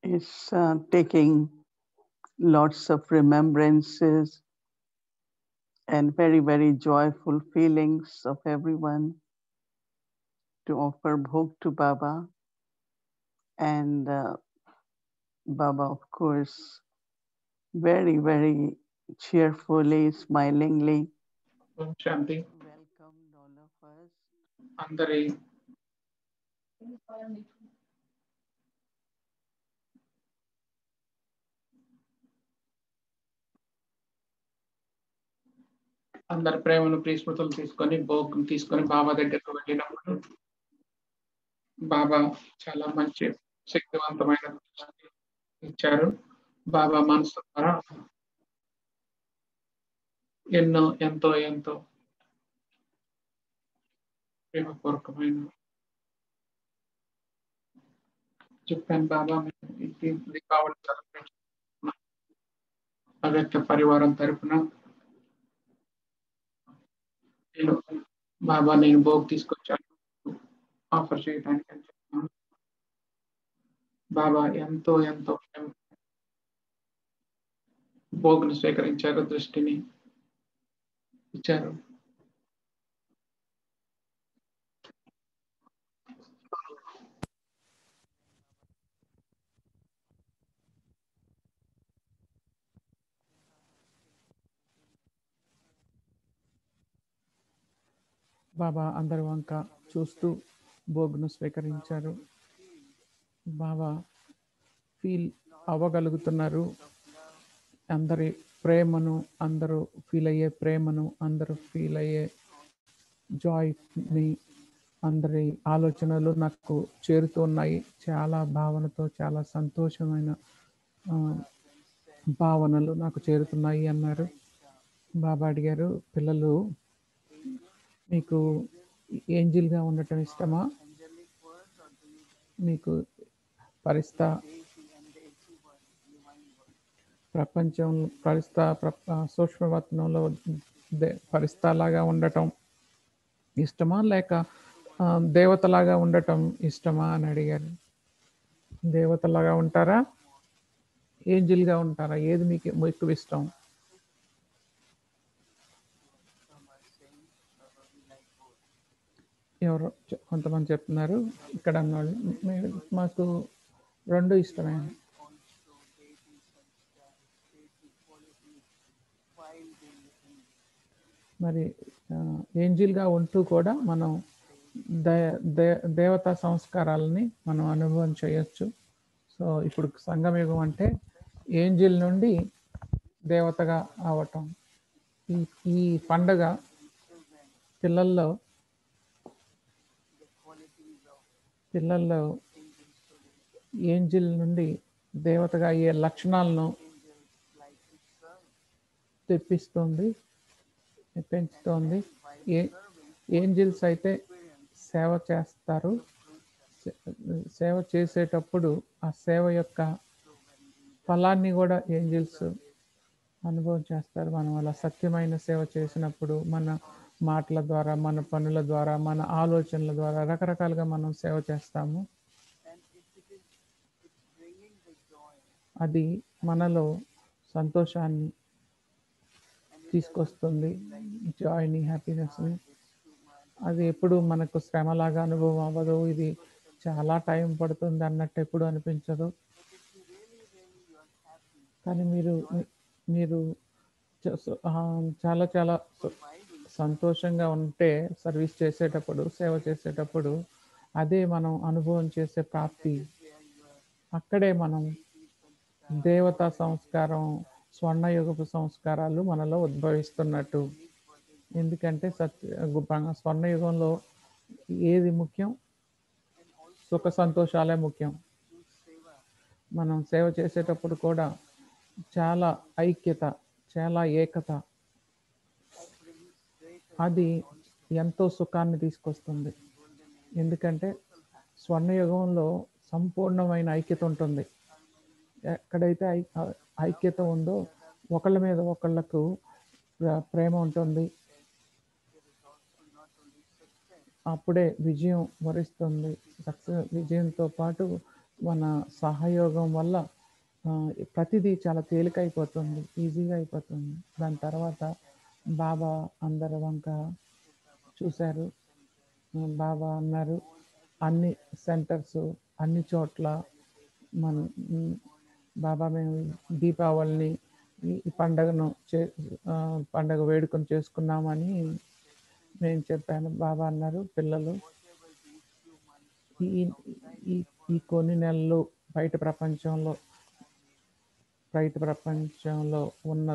is taking lots of remembrances and very, very joyful feelings of everyone to offer bhog to Baba. And Baba, of course, very, very cheerfully, smilingly Om Shanti. welcomed all of us. అందరి అందరి ప్రేమను ప్రీస్మృతులు తీసుకొని భోగ్ తీసుకొని బాబా దగ్గరకు వెళ్ళినప్పుడు బాబా చాలా మంచి శక్తివంతమైన దృష్టి ఇచ్చారు. బాబా మనసు ద్వారా ఎంతో ఎంతో ప్రేమపూర్వకమైన చెప్పాను. బాబా ఇది దీపావళి సెలబ్రేషన్ అవ్యక్త పరివారం తరపున నేను భోగ్ తీసుకొచ్చాను ఆఫర్ చేయడానికి అని చెప్పాను. బాబా ఎంతో ఎంతో భోగ్ను స్వీకరించారు, దృష్టిని ఇచ్చారు. బాబా అందరి వంక చూస్తూ భోగ్ను స్వీకరించారు. బాబా ఫీల్ అవ్వగలుగుతున్నారు అందరి ప్రేమను, అందరూ ఫీల్ అయ్యే ప్రేమను, అందరూ ఫీల్ అయ్యే జాయ్ని, అందరి ఆలోచనలు నాకు చేరుతూ ఉన్నాయి. చాలా భావనతో, చాలా సంతోషమైన భావనలు నాకు చేరుతున్నాయి అన్నారు. బాబా అడిగారు, పిల్లలు మీకు ఏంజిల్గా ఉండటం ఇష్టమా, మీకు ప్రపంచం సూక్ష్మవతనంలో పరిస్థలాగా ఉండటం ఇష్టమా, లేక దేవతలాగా ఉండటం ఇష్టమా అని అడిగారు. దేవతలాగా ఉంటారా, ఏంజిల్గా ఉంటారా, ఏది మీకు ఎక్కువ ఇష్టం? ఎవరు కొంతమంది చెప్తున్నారు, ఇక్కడ అన్నవాళ్ళు మాకు రెండు ఇష్టమే. మరి ఏంజిల్గా ఉంటూ కూడా మనం దేవతా సంస్కారాలని మనం అనుభవం చేయొచ్చు. సో ఇప్పుడు సంగమయుగం అంటే ఏంజిల్ నుండి దేవతగా అవటం. ఈ పండగ పిల్లల్లో ఏంజిల్ నుండి దేవతగా అయ్యే లక్షణాలను తెప్పిస్తుంది, పెంచుతోంది. ఏంజిల్స్ అయితే సేవ చేస్తారు. సేవ చేసేటప్పుడు ఆ సేవ యొక్క ఫలాన్ని కూడా ఏంజిల్స్ అనుభవం చేస్తారు. మనం అలా సత్యమైన సేవ చేసినప్పుడు మన మాటల ద్వారా, మన పనుల ద్వారా, మన ఆలోచనల ద్వారా రకరకాలుగా మనం సేవ చేస్తాము. అది మనలో సంతోషాన్ని తీసుకొస్తుంది, జాయ్ని, హ్యాపీనెస్ని. అది ఎప్పుడు మనకు శ్రమలాగా అనుభవం అవ్వదు, ఇది చాలా టైం పడుతుంది అన్నట్టు ఎప్పుడు అనిపించదు. కానీ మీరు చాలా చాలా సంతోషంగా ఉంటే సర్వీస్ చేసేటప్పుడు, సేవ చేసేటప్పుడు అదే మనం అనుభవం చేసే ప్రాప్తి. అక్కడే మనం దేవతా సంస్కారం, స్వర్ణయుగపు సంస్కారాలు మనలో ఉద్భవిస్తున్నట్టు. ఎందుకంటే స్వర్ణయుగంలో ఏది ముఖ్యం? సుఖ సంతోషాలే ముఖ్యం. మనం సేవ చేసేటప్పుడు కూడా చాలా ఐక్యత, చాలా ఏకత, అది ఎంతో సుఖాన్ని తీసుకొస్తుంది. ఎందుకంటే స్వర్ణయుగంలో సంపూర్ణమైన ఐక్యత ఉంటుంది. ఎక్కడైతే ఐక్యత ఉందో ఒకళ్ళ మీద ఒకళ్ళకు ప్రేమ ఉంటుంది, అప్పుడే విజయం వరిస్తుంది. విజయంతో పాటు మన సహయోగం వల్ల ప్రతిదీ చాలా తేలికైపోతుంది, ఈజీగా అయిపోతుంది. దాని తర్వాత బాబా అందరి వంక చూశారు. బాబా అన్నారు, అన్ని సెంటర్స్ అన్ని చోట్ల మన బాబా మేము దీపావళిని ఈ పండగను పండగ వేడుకను చేసుకున్నామని నేను చెప్పాను. బాబా అన్నారు, పిల్లలు ఈ కొన్ని నెలలు బయట ప్రపంచంలో ఉన్న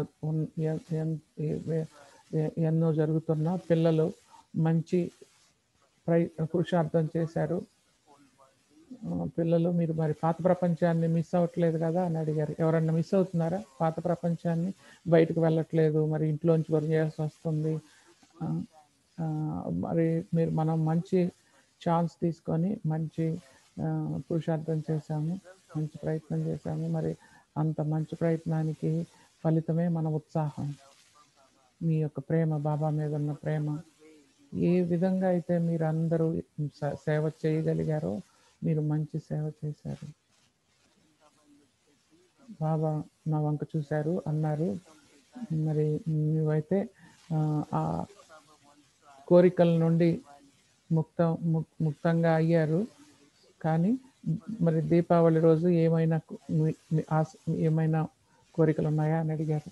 ఎన్నో జరుగుతున్న పిల్లలు మంచి పురుషార్థం చేశారు. పిల్లలు మీరు మరి పాత ప్రపంచాన్ని మిస్ అవ్వట్లేదు కదా అని అడిగారు. ఎవరన్నా మిస్ అవుతున్నారా? పాత ప్రపంచాన్ని బయటకు వెళ్ళట్లేదు, మరి ఇంట్లోంచి వర్క్ చేయాల్సి వస్తుంది. మరి మనం మంచి ఛాన్స్ తీసుకొని మంచి పురుషార్థం చేశాము, మంచి ప్రయత్నం చేశాము. మరి అంత మంచి ప్రయత్నానికి ఫలితమే మన ఉత్సాహం, మీ యొక్క ప్రేమ, బాబా మీద ఉన్న ప్రేమ. ఏ విధంగా అయితే మీరు అందరూ సేవ చేయగలిగారో మీరు మంచి సేవ చేశారు. బాబా నా వంక చూశారు, అన్నారు, మరి నువ్వైతే ఆ కోరికల నుండి ముక్తంగా అయ్యారు. కానీ మరి దీపావళి రోజు ఏమైనా కోరికలు ఉన్నాయా అని అడిగారు.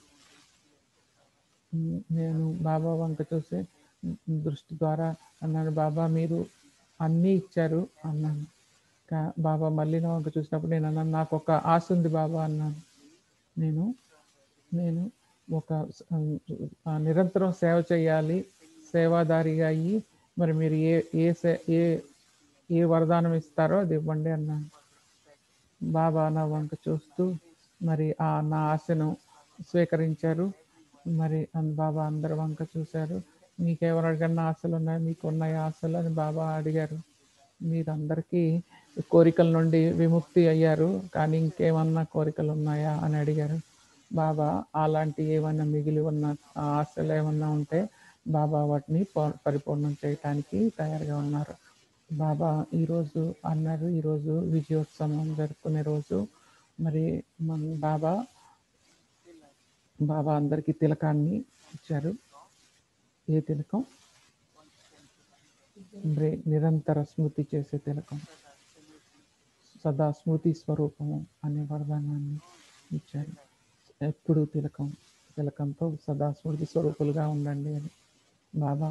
నేను బాబా వంక చూసి దృష్టి ద్వారా అన్నాను, బాబా మీరు అన్నీ ఇచ్చారు అన్నాను. బాబా మళ్ళీ నా వంక చూసినప్పుడు నేను అన్నాను, నాకు ఒక ఆశ ఉంది బాబా అన్నాను. నేను ఒక నిరంతరం సేవ చేయాలి, సేవాదారిగా అయ్యి మరి మీరు ఏ వరదానం ఇస్తారో అది ఇవ్వండి అన్నాను. బాబా నా వంక చూస్తూ మరి నా ఆశను స్వీకరించారు. మరి బాబా అందరి వంక చూశారు. మీకెవరికన్నా ఆశలు ఉన్నాయి, మీకు ఉన్నాయి ఆశలు అని బాబా అడిగారు. మీరందరికీ కోరికల నుండి విముక్తి అయ్యారు, కానీ ఇంకేమన్నా కోరికలు ఉన్నాయా అని అడిగారు. బాబా అలాంటి ఏమన్నా మిగిలి ఉన్న ఆశలు ఏమన్నా ఉంటే బాబా వాటిని పరిపూర్ణం చేయటానికి తయారుగా ఉన్నారు. బాబా ఈరోజు అన్నారు, ఈరోజు విజయోత్సవం జరుపుకునే రోజు. మరి బాబా అందరికీ తిలకాన్ని ఇచ్చారు. ఏ తిలకం? నిరంతర స్మృతి చేసే తిలకం, సదా స్మృతి స్వరూపము అనే వరదానాన్ని ఇచ్చారు. ఎప్పుడు తిలకంతో సదా స్మృతి స్వరూపులుగా ఉండండి అని బాబా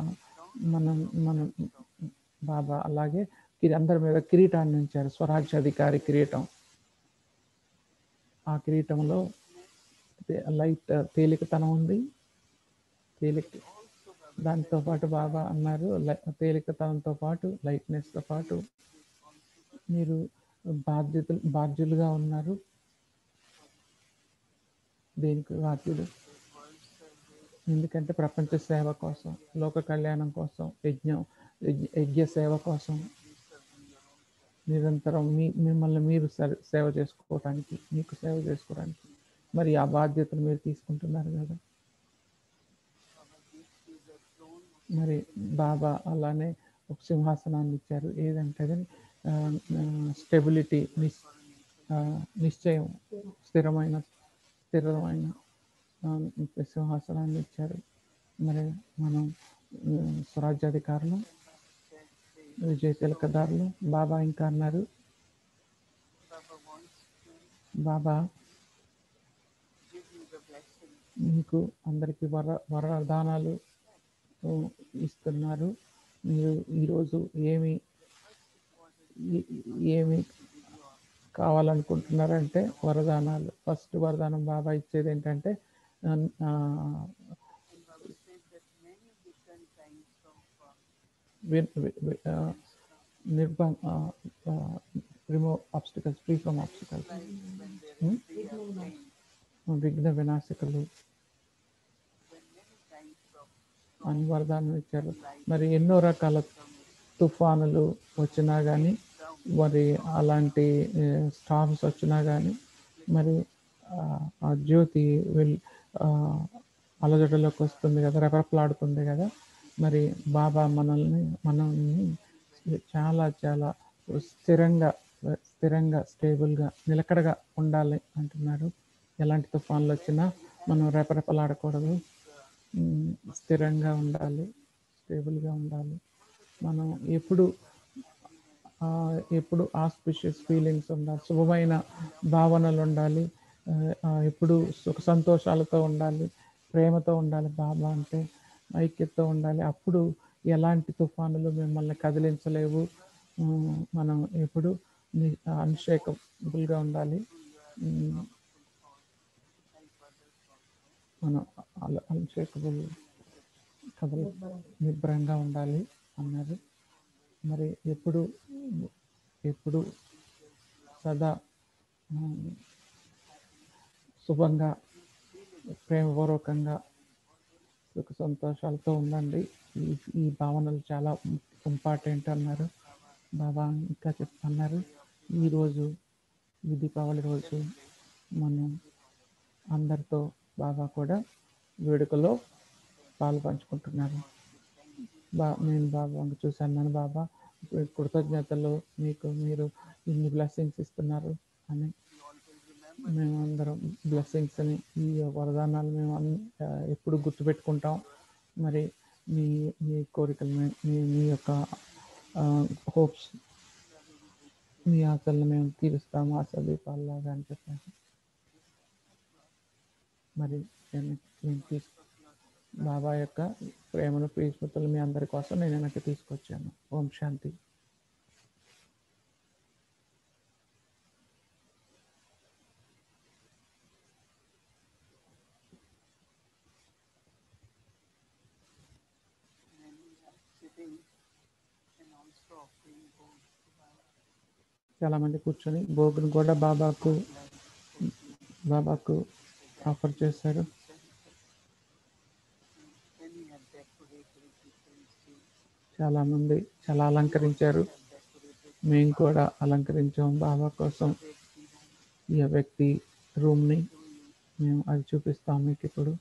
బాబా అలాగే అందరి మీద కిరీటాన్ని ఉంచారు, స్వరాజ్యాధికారి కిరీటం. ఆ కిరీటంలో లైట్ తేలికతనం ఉంది. దాంతో పాటు బాబా అన్నారు, తేలికతనంతో పాటు లైట్నెస్తో పాటు మీరు బాధ్యులుగా ఉన్నారు. దేనికి బాధ్యులు? ఎందుకంటే ప్రపంచ సేవ కోసం, లోక కళ్యాణం కోసం, యజ్ఞ సేవ కోసం నిరంతరం మిమ్మల్ని మీరు సేవ చేసుకోవడానికి, మీకు సేవ చేసుకోవడానికి మరి ఆ బాధ్యతను మీరు తీసుకుంటున్నారు కదా. మరి బాబా అలానే ఒక సింహాసనాన్ని ఇచ్చారు. ఏదంటే స్టెబిలిటీ, నిశ్చయం, స్థిరమైన సింహాసనాన్ని ఇచ్చారు. మరి మనం స్వరాజ్యాధికారులు, విజయ తిలకదారులు. బాబా ఇంకా అన్నారు, బాబా మీకు అందరికీ వరదానాలు ఇస్తున్నారు. మీరు ఈరోజు ఏమి కావాలనుకుంటున్నారంటే వరదానాలు. ఫస్ట్ వరదానం బాబా ఇచ్చేది ఏంటంటే remove obstacles, free from obstacles, విఘ్న వినాశకులు అని వరదానం ఇచ్చారు. మరి ఎన్నో రకాల తుఫానులు వచ్చినా కానీ, మరి అలాంటి స్టార్మ్స్ వచ్చినా కానీ, మరి ఆ జ్యోతి అలజడిలోకి వస్తుంది కదా, రెపరెపలాడుతుంది కదా. మరి బాబా మనల్ని చాలా చాలా స్థిరంగా స్టేబుల్గా నిలకడగా ఉండాలి అంటున్నారు. ఎలాంటి తుఫాన్లు వచ్చినా మనం రెపరెపలాడకూడదు, స్థిరంగా ఉండాలి, స్టేబుల్గా ఉండాలి. మనం ఎప్పుడు ఆస్పిషియస్ ఫీలింగ్స్ ఉండాలి, శుభమైన భావనలు ఉండాలి, ఎప్పుడు సుఖ సంతోషాలతో ఉండాలి, ప్రేమతో ఉండాలి. బాబా అంటే ఐక్యతతో ఉండాలి. అప్పుడు ఎలాంటి తుఫానులు మిమ్మల్ని కదిలించలేవు. మనం ఎప్పుడు అన్షేకబుల్గా ఉండాలి. మనం అన్షేకబుల్ నిబ్రంగా ఉండాలి అన్నారు. మరి ఎప్పుడు సదా శుభంగా, ప్రేమపూర్వకంగా, సుఖ సంతోషాలతో ఉండండి. ఈ భావనలు చాలా ఇంపార్టెంట్ అన్నారు. బాబా ఇంకా చెప్తున్నారు, ఈరోజు ఈ దీపావళి రోజు మనం అందరితో బాబా కూడా వేడుకలో పాలు పంచుకుంటున్నారు. నేను బాబా చూశాను, బాబా కృతజ్ఞతలు, మీరు ఇన్ని బ్లెస్సింగ్స్ ఇస్తున్నారు అని. మేమందరం బ్లెస్సింగ్స్ని, ఈ వరదానాలు మేము ఎప్పుడు గుర్తుపెట్టుకుంటాం. మరి మీ కోరికలు, మీ యొక్క హోప్స్, మీ ఆశలను మేము తీరుస్తాము ఆశా దీపాలలాగా అని చెప్పాను. మరి నేను బాబా యొక్క ప్రేమను, ప్రియస్మృతులు మీ అందరి కోసం నేను వెనక్కి తీసుకొచ్చాను. ఓం శాంతి. చాలా మంది కూర్చొని భోగును కూడా బాబాకు ఆఫర్ చేశారు. చాలా మంది చాలా అలంకరించారు. మేము కూడా అలంకరించాం బాబా కోసం. ఈ వ్యక్తి రూమ్ని మేము అది చూపిస్తాం మీకు ఇప్పుడు.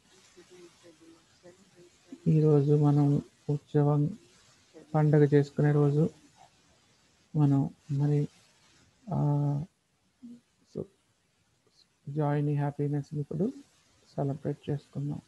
ఈరోజు మనం ఉత్సవం పండుగ చేసుకునే రోజు. మనం మరి జాయ్ని, హ్యాపీనెస్ని ఇప్పుడు సెలబ్రేట్ చేసుకున్నాం.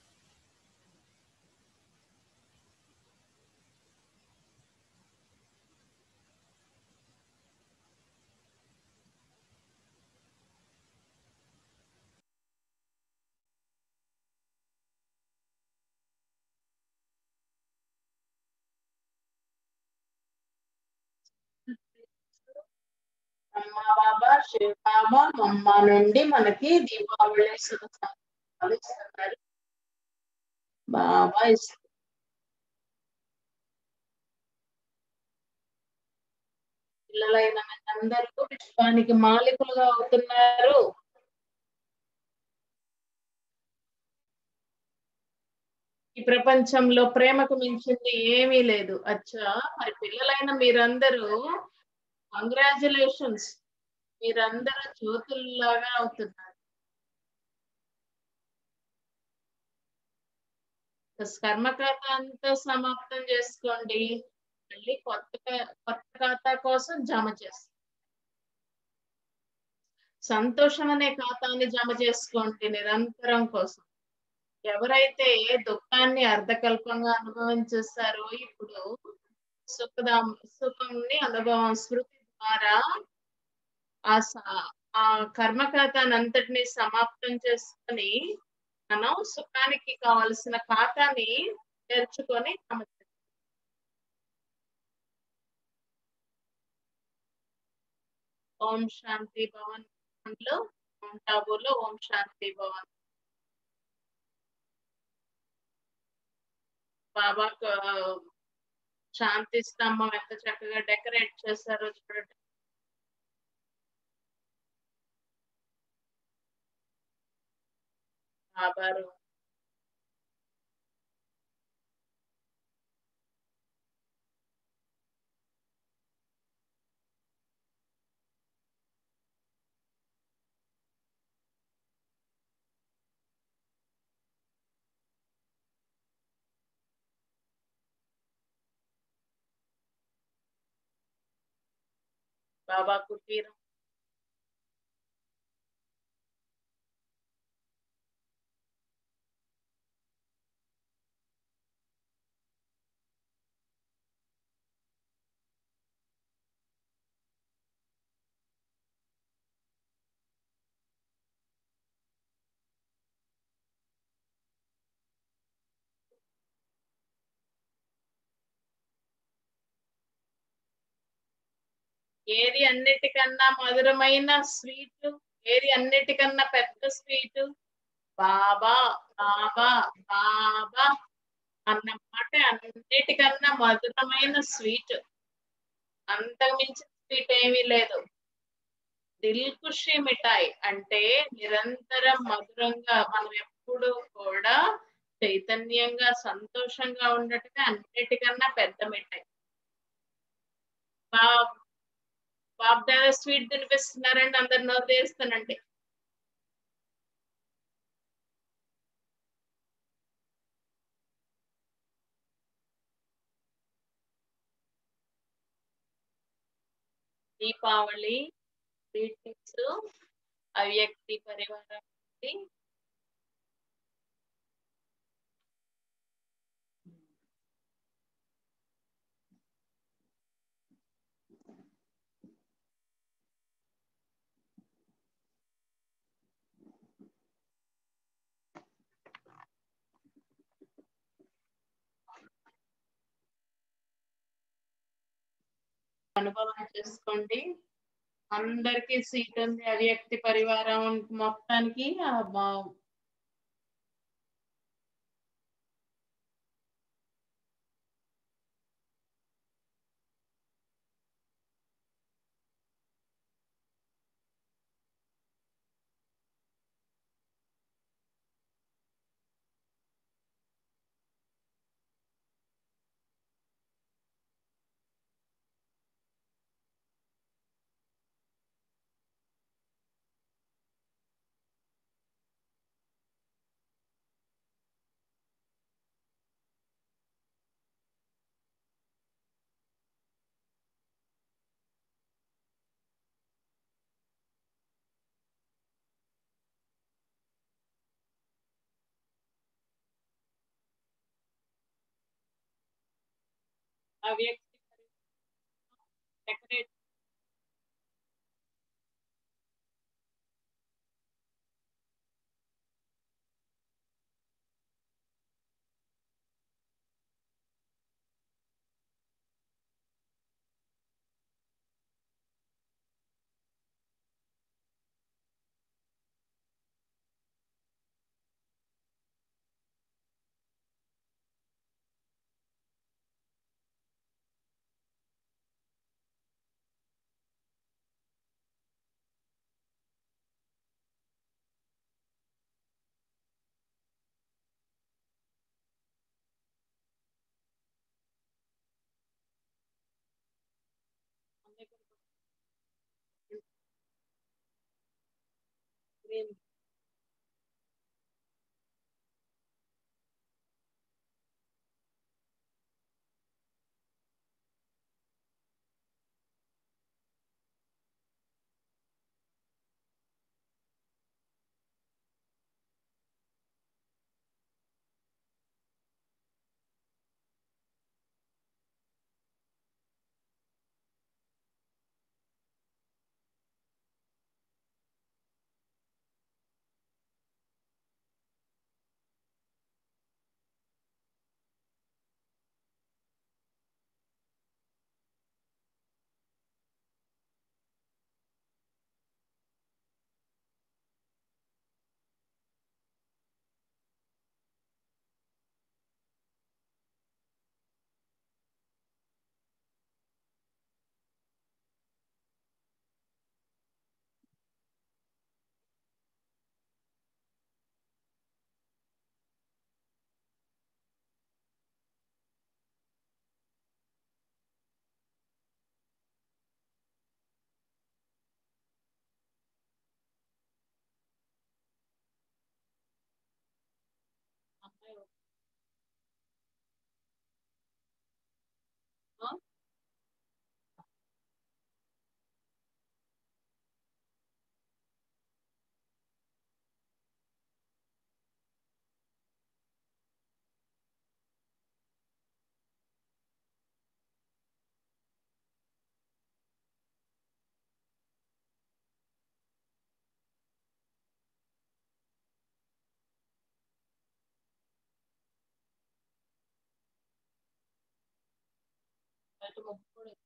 అమ్మా బాబా, శివ బాబా, మమ్మ నుండి మనకి దీపావళి శుభాకాంక్షలు ఇస్తున్నారు. బాబా పిల్లలైన అందరూ విశ్వానికి మాలికులుగా అవుతున్నారు. ఈ ప్రపంచంలో ప్రేమకు మించింది ఏమీ లేదు. అచ్చా, మరి పిల్లలైన మీరందరూ కంగ్రాచులేషన్స్, మీరందరూ జ్యోతుల్లాగా అవుతున్నారు. కర్మకథ అంతా సమాప్తం చేసుకోండి. మళ్ళీ కొత్త ఖాతా కోసం జమ చేస్తాం. సంతోషం అనే ఖాతాని జమ చేసుకోండి నిరంతరం కోసం. ఎవరైతే దుఃఖాన్ని అర్ధకల్పంగా అనుభవించేస్తారో ఇప్పుడు సుఖంని అనుభవం స్మృతి ద్వారా ఆ కర్మఖాతాన్ని అంతటిని సమాప్తం చేసుకొని మనం సుఖానికి కావలసిన ఖాతాని తెరుచుకొని ఓం శాంతి భవన్ లో టాబూలో ఓం శాంతి భవన్. బాబాకు శాంతి స్తంభం ఎంత చక్కగా డెకరేట్ చేశారో చూడండి. బాబారు బాబా కుటీరం. ఏది అన్నిటికన్నా మధురమైన స్వీట్, ఏది అన్నిటికన్నా పెద్ద స్వీట్? బాబా బాబా బాబా అన్న మాట అన్నిటికన్నా మధురమైన స్వీట్. అంతకు మించిన స్వీట్ ఏమీ లేదు. దిల్ ఖుషి మిఠాయి అంటే నిరంతరం మధురంగా మనం ఎప్పుడు కూడా చైతన్యంగా సంతోషంగా ఉండటమే అన్నిటికన్నా పెద్ద మిఠాయి. బా- బాబు దాదా స్వీట్ తినిపిస్తున్నారండి, అందరు నోరు తెరుస్తానండి. దీపావళి గ్రీటింగ్స్ అవ్యక్తి పరివారం నుండి. అనుభవం చేసుకోండి. అందరికి సీట్ ఉంది అవ్యక్తి పరివారం మొత్తానికి. అవ్యక్తి డెకరేట్ వాళ్ళకి మొక్కుకోవడం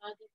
అది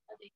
అది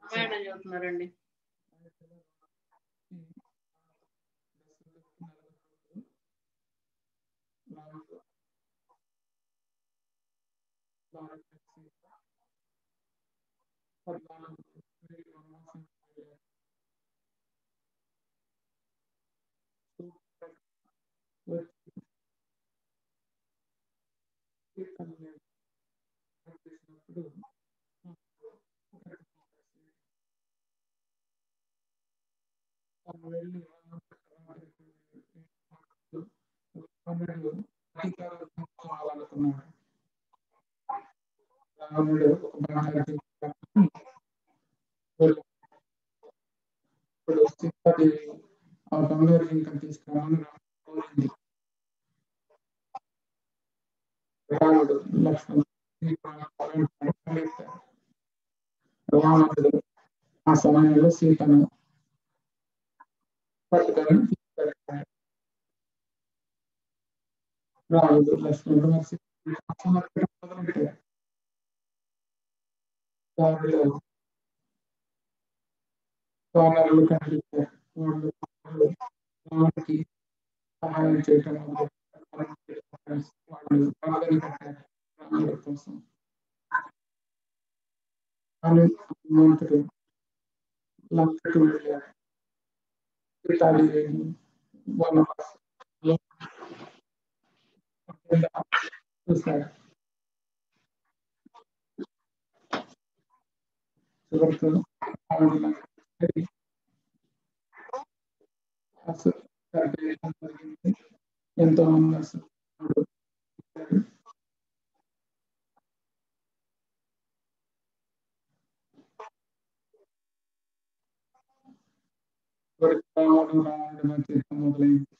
మేడం చదువుతున్నారండి రావణుడు అధికారం పంచుకోవాలనుకున్నాడు. రావణుడు ఒక బంగారు తీసుకొని ఇప్పుడు సీతాదేవి ఆ బంగారు జింకను తీసుకురామని కోరింది. రాముడు లక్ష్మణుడు రావణుడు ఆ సమయంలో సీతను పట్టుకొని తీసుకెళ్తాడు. రాముడు లక్ష్మణుడు మొదలుపెట్టారు. దారిలో వానరులు కనిపించారు. వాళ్ళు రాముడికి సహాయం చేయటం మొదలుపెట్టారు. వాళ్ళు బాధలు పెట్టారు రాముడి కోసం. హనుమంతుడు లంకకు వెళ్ళారు. సీతాదేవిని వనవాసంలో చూశారు. చివరకు రాముడు లంకకి జరిగింది. ఎంతో మంది అసలు రాముడు మధ్య యుద్ధం మొదలైంది.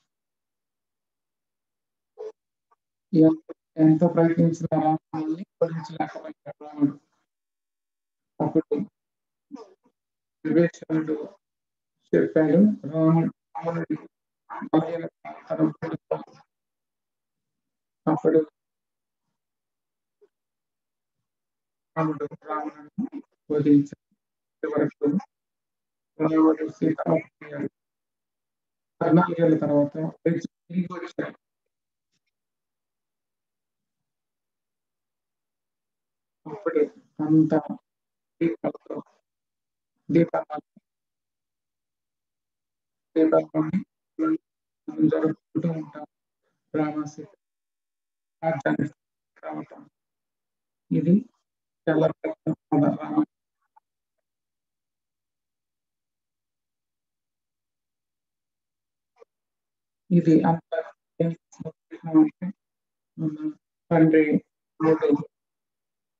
ఎంత ప్రయత్నించిన రాముడిని ఓడించలేకపోయాడు రాముడు. అప్పుడు విభీషణుడు చెప్పాడు, రాముడి బలహీనత తను పొందుతాడు. అప్పుడు రాముడు రావణుని వధించాడు. చివరకు రాముడు సీత 14 ఏళ్ల తర్వాత తిరిగి వచ్చాడు. అప్పుడే అంత దీపాలతో దీపావళి జరుపుకుంటూ ఉంటాం. రామసీత రాజ్యాన్ని రావటం ఇది చాలా పెద్ద రామ. ఇది అంత తండ్రి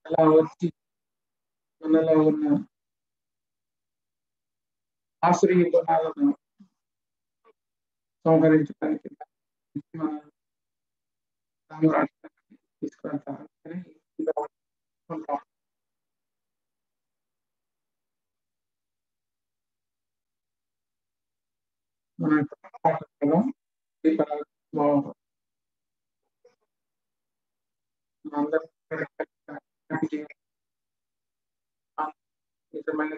అలా వచ్చి మనలో ఉన్న ఆశ్రయ గుణాలను సంహరించడానికి మన రామరాజ్యాన్ని తీసుకెళ్తారు. మన నిజమైన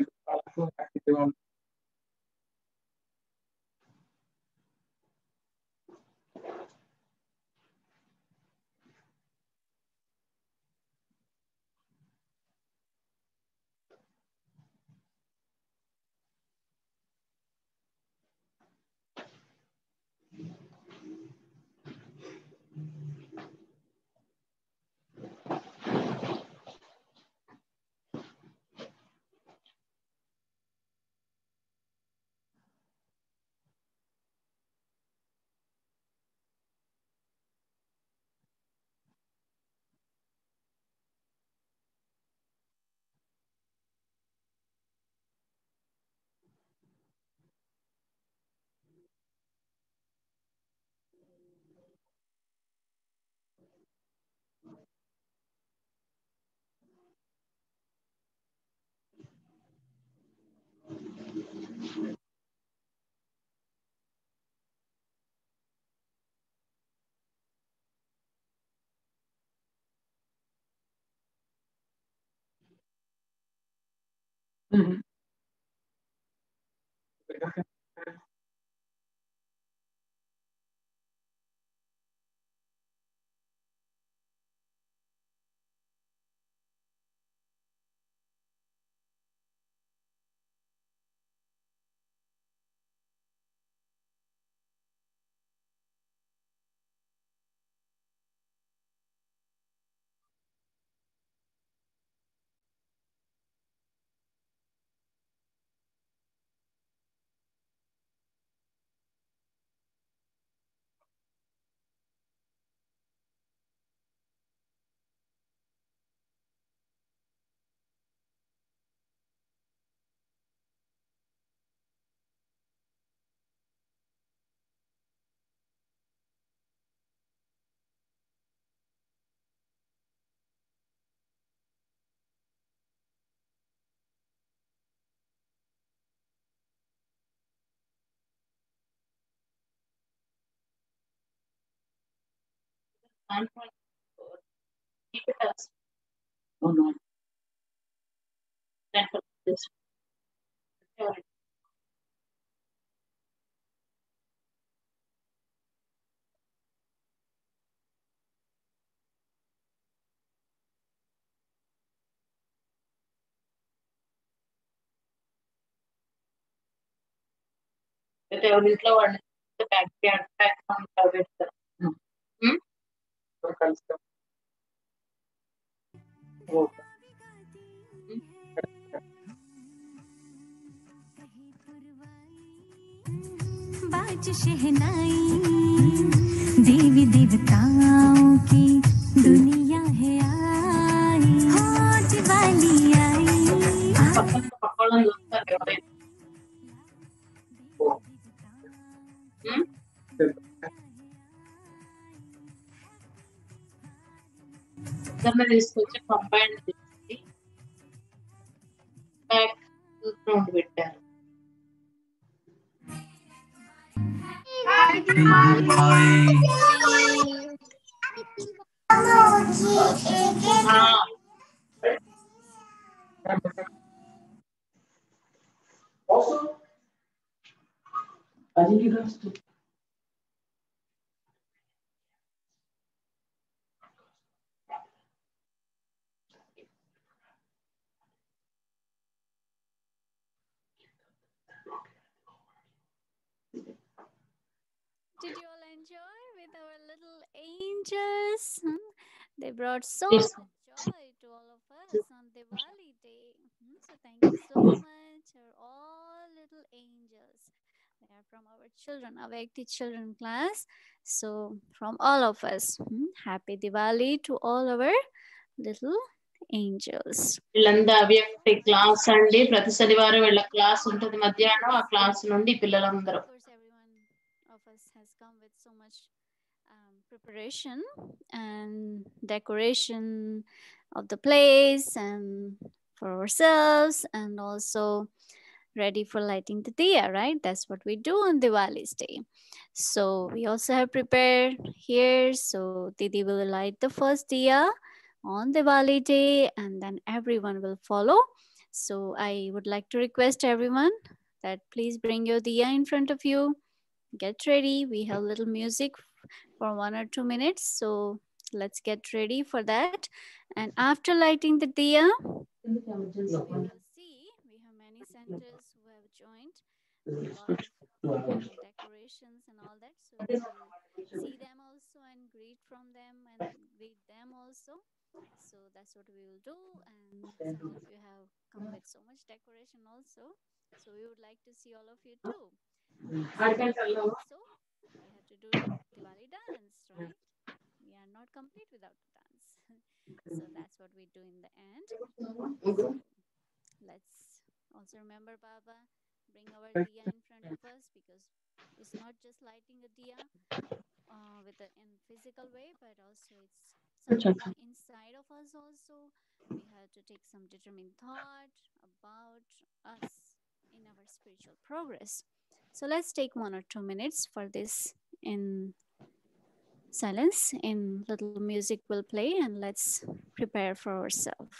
can't keep it as Oh, no. that for this. అయితే ఎవరింట్లో వాళ్ళు బ్యాక్ పెడతారు. కలుస్తాం. ఓకే. बाज शहनाई देवी देवताओं की दुनिया है आई हो दिवाली आई పక్కన చూస్తారు ఎవరైనా. ఇద్దరిని తీసుకొచ్చి కంబైన్ చేసి బ్యాక్ గ్రౌండ్ పెట్టారు. Did you all enjoy with our little angels? They brought so Yes. much joy to all of us on Diwali day. So thank you so much. You're all little angels. They are from our children, our Avekti children class. So from all of us, happy Diwali to all our little angels. వీళ్ళందరూ అవ్యక్తి class అండి. ప్రతి శనివారం వీళ్ళ class ఉంటుంది మధ్యాహ్నం. ఆ class నుండి పిల్లలందరూ Of course, everyone of us has come with so much preparation and decoration of the place and for ourselves, and also ready for lighting the diya, right? That's what we do on Diwali's day. So we also have prepared here. So Didi will light the first diya on Diwali day, and then everyone will follow. So I would like to request everyone that please bring your diya in front of you. Get ready. We have little music for 1 or 2 minutes. So let's get ready for that. And after lighting the diya, we will see we have many centers who have joined. A lot of decorations and all that. So we will see them also and greet from them and greet them also. So that's what we will do. And some of you have come with so much decoration also. So we would like to see all of you too. Also, we have to do Diwali dance, right? We are not complete without the dance. So that's what we do in the end. So let's also remember Baba, bring our diya in front of us, because it's not just lighting a diya in physical way, but also it's something inside of us also. We have to take some determined thought about us in our spiritual progress. So let's take 1 or 2 minutes for this in silence. In little music will play, and let's prepare for ourselves.